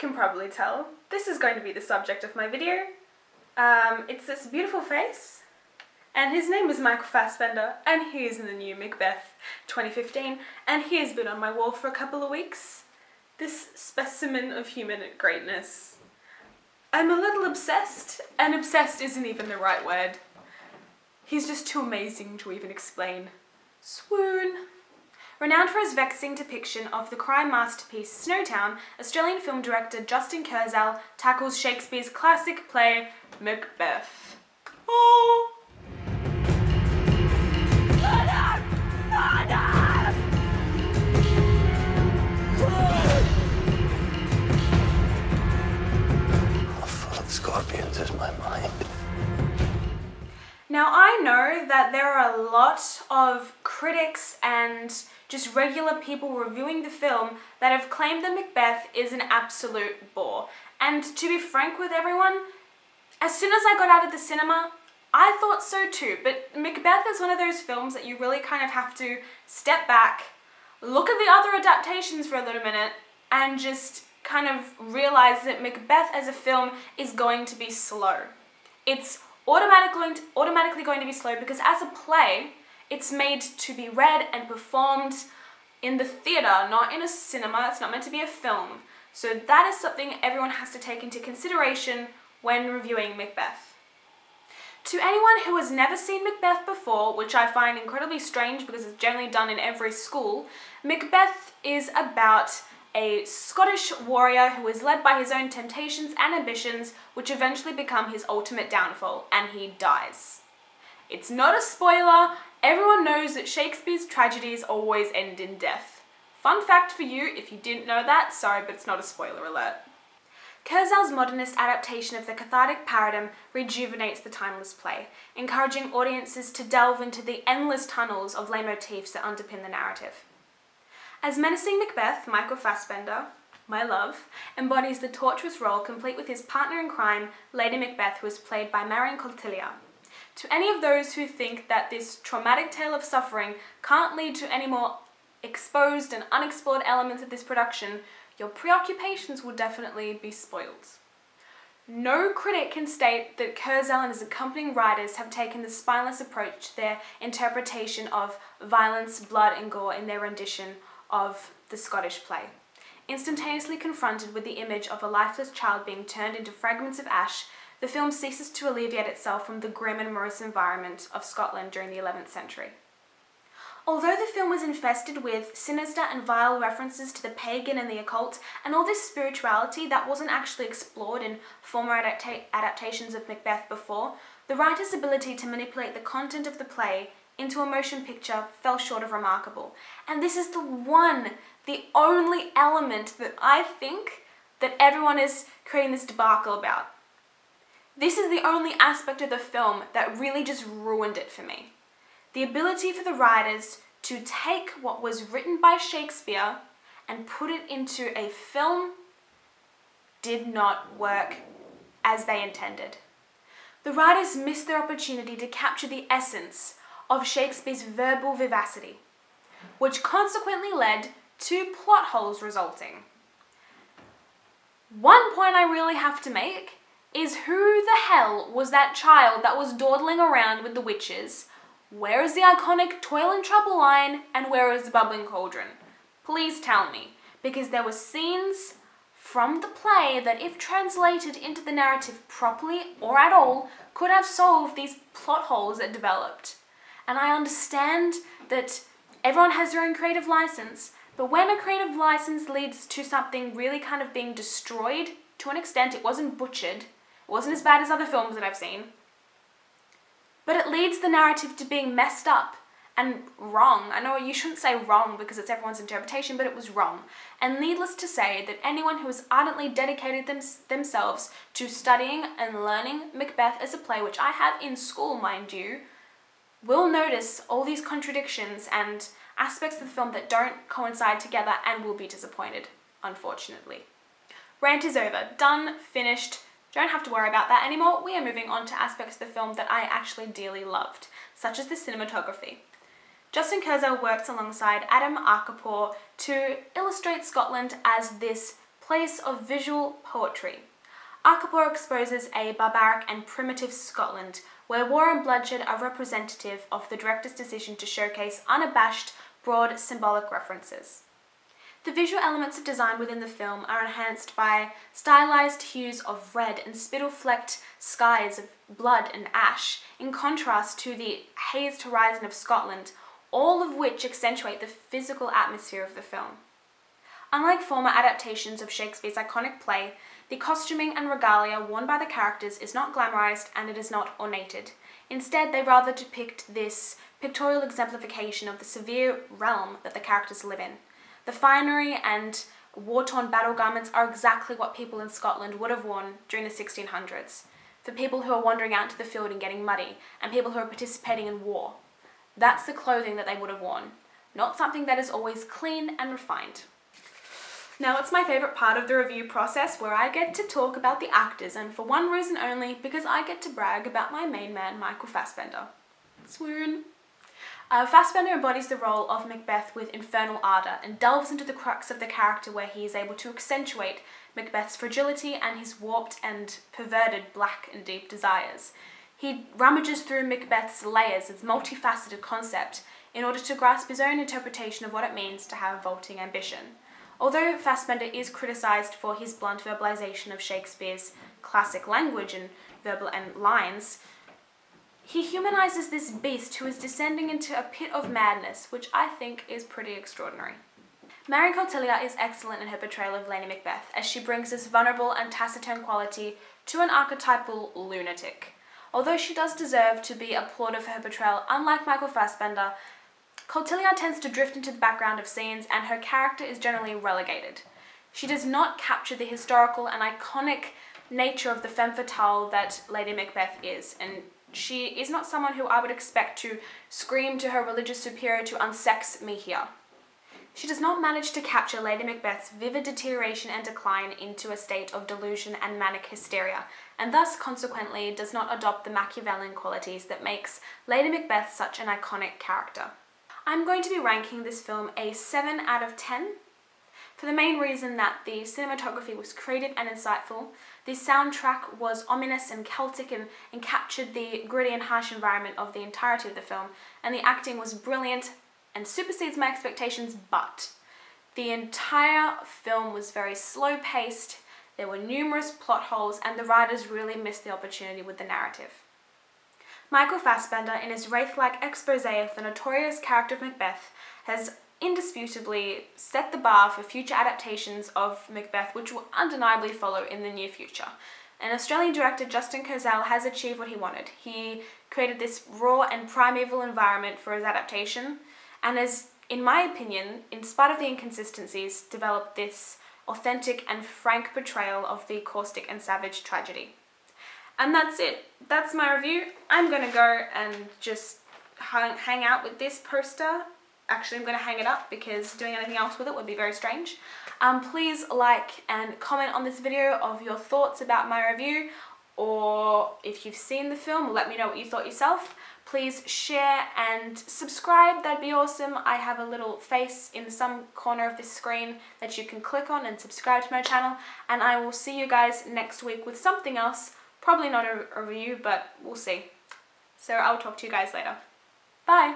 can probably tell, this is going to be the subject of my video. It's this beautiful face, and his name is Michael Fassbender, and he is in the new Macbeth 2015, and he has been on my wall for a couple of weeks. This specimen of human greatness. I'm a little obsessed, and obsessed isn't even the right word. He's just too amazing to even explain. Swoon. Renowned for his vexing depiction of the crime masterpiece Snowtown, Australian film director Justin Kurzel tackles Shakespeare's classic play Macbeth. Oh! How full of scorpions is my mind? Now, I know that there are a lot of critics and just regular people reviewing the film that have claimed that Macbeth is an absolute bore. And to be frank with everyone, as soon as I got out of the cinema, I thought so too. But Macbeth is one of those films that you really kind of have to step back, look at the other adaptations for a little minute, and just kind of realize that Macbeth as a film is going to be slow. It's automatically going to be slow because as a play, it's made to be read and performed in the theatre, not in a cinema. It's not meant to be a film. So that is something everyone has to take into consideration when reviewing Macbeth. To anyone who has never seen Macbeth before, which I find incredibly strange because it's generally done in every school, Macbeth is about a Scottish warrior who is led by his own temptations and ambitions, which eventually become his ultimate downfall, and he dies. It's not a spoiler. Everyone knows that Shakespeare's tragedies always end in death. Fun fact for you, if you didn't know that, sorry, but it's not a spoiler alert. Kurzel's modernist adaptation of the cathartic paradigm rejuvenates the timeless play, encouraging audiences to delve into the endless tunnels of leitmotifs that underpin the narrative. As menacing Macbeth, Michael Fassbender, my love, embodies the torturous role complete with his partner in crime, Lady Macbeth, who is played by Marion Cotillard. To any of those who think that this traumatic tale of suffering can't lead to any more exposed and unexplored elements of this production, your preoccupations will definitely be spoiled. No critic can state that Kurzel and his accompanying writers have taken the spineless approach to their interpretation of violence, blood and gore in their rendition of the Scottish play. Instantaneously confronted with the image of a lifeless child being turned into fragments of ash, the film ceases to alleviate itself from the grim and morose environment of Scotland during the 11th century. Although the film was infested with sinister and vile references to the pagan and the occult, and all this spirituality that wasn't actually explored in former adaptations of Macbeth before, the writer's ability to manipulate the content of the play into a motion picture fell short of remarkable. And this is the only element that I think that everyone is creating this debacle about. This is the only aspect of the film that really just ruined it for me. The ability for the writers to take what was written by Shakespeare and put it into a film did not work as they intended. The writers missed their opportunity to capture the essence of Shakespeare's verbal vivacity, which consequently led to plot holes resulting. One point I really have to make is who the hell was that child that was dawdling around with the witches? Where is the iconic toil and trouble line, and where is the bubbling cauldron? Please tell me, because there were scenes from the play that, if translated into the narrative properly or at all, could have solved these plot holes that developed. And I understand that everyone has their own creative license, but when a creative license leads to something really kind of being destroyed, to an extent, it wasn't butchered, it wasn't as bad as other films that I've seen, but it leads the narrative to being messed up and wrong. I know you shouldn't say wrong because it's everyone's interpretation, but it was wrong. And needless to say that anyone who has ardently dedicated themselves to studying and learning Macbeth as a play, which I have in school, mind you, will notice all these contradictions and aspects of the film that don't coincide together and will be disappointed, unfortunately. Rant is over. Done, finished. Don't have to worry about that anymore. We are moving on to aspects of the film that I actually dearly loved, such as the cinematography. Justin Kurzel works alongside Adam Arkapour to illustrate Scotland as this place of visual poetry. Archipelago exposes a barbaric and primitive Scotland, where war and bloodshed are representative of the director's decision to showcase unabashed, broad symbolic references. The visual elements of design within the film are enhanced by stylized hues of red and spittle-flecked skies of blood and ash, in contrast to the hazed horizon of Scotland, all of which accentuate the physical atmosphere of the film. Unlike former adaptations of Shakespeare's iconic play, the costuming and regalia worn by the characters is not glamorized and it is not ornated. Instead, they rather depict this pictorial exemplification of the severe realm that the characters live in. The finery and war-torn battle garments are exactly what people in Scotland would have worn during the 1600s, for people who are wandering out into the field and getting muddy, and people who are participating in war. That's the clothing that they would have worn, not something that is always clean and refined. Now it's my favourite part of the review process, where I get to talk about the actors, and for one reason only, because I get to brag about my main man, Michael Fassbender. Swoon. Fassbender embodies the role of Macbeth with infernal ardour and delves into the crux of the character, where he is able to accentuate Macbeth's fragility and his warped and perverted black and deep desires. He rummages through Macbeth's layers, its multifaceted concept, in order to grasp his own interpretation of what it means to have vaulting ambition. Although Fassbender is criticised for his blunt verbalisation of Shakespeare's classic language and lines, he humanises this beast who is descending into a pit of madness, which I think is pretty extraordinary. Mary Cotillard is excellent in her portrayal of Lady Macbeth, as she brings this vulnerable and taciturn quality to an archetypal lunatic. Although she does deserve to be applauded for her portrayal, unlike Michael Fassbender, Cotillard tends to drift into the background of scenes and her character is generally relegated. She does not capture the historical and iconic nature of the femme fatale that Lady Macbeth is, and she is not someone who I would expect to scream to her religious superior to unsex me here. She does not manage to capture Lady Macbeth's vivid deterioration and decline into a state of delusion and manic hysteria, and thus consequently does not adopt the Machiavellian qualities that makes Lady Macbeth such an iconic character. I'm going to be ranking this film a 7 out of 10, for the main reason that the cinematography was creative and insightful, the soundtrack was ominous and Celtic and captured the gritty and harsh environment of the entirety of the film, and the acting was brilliant and supersedes my expectations, but the entire film was very slow-paced, there were numerous plot holes, and the writers really missed the opportunity with the narrative. Michael Fassbender, in his wraith-like expose of the notorious character of Macbeth, has indisputably set the bar for future adaptations of Macbeth, which will undeniably follow in the near future. And Australian director Justin Kurzel has achieved what he wanted. He created this raw and primeval environment for his adaptation, and has, in my opinion, in spite of the inconsistencies, developed this authentic and frank portrayal of the caustic and savage tragedy. And that's it. That's my review. I'm going to go and just hang out with this poster. Actually, I'm going to hang it up because doing anything else with it would be very strange. Please like and comment on this video of your thoughts about my review, or if you've seen the film, let me know what you thought yourself. Please share and subscribe, that'd be awesome. I have a little face in some corner of this screen that you can click on and subscribe to my channel, and I will see you guys next week with something else. Probably not a review, but we'll see. So I'll talk to you guys later. Bye!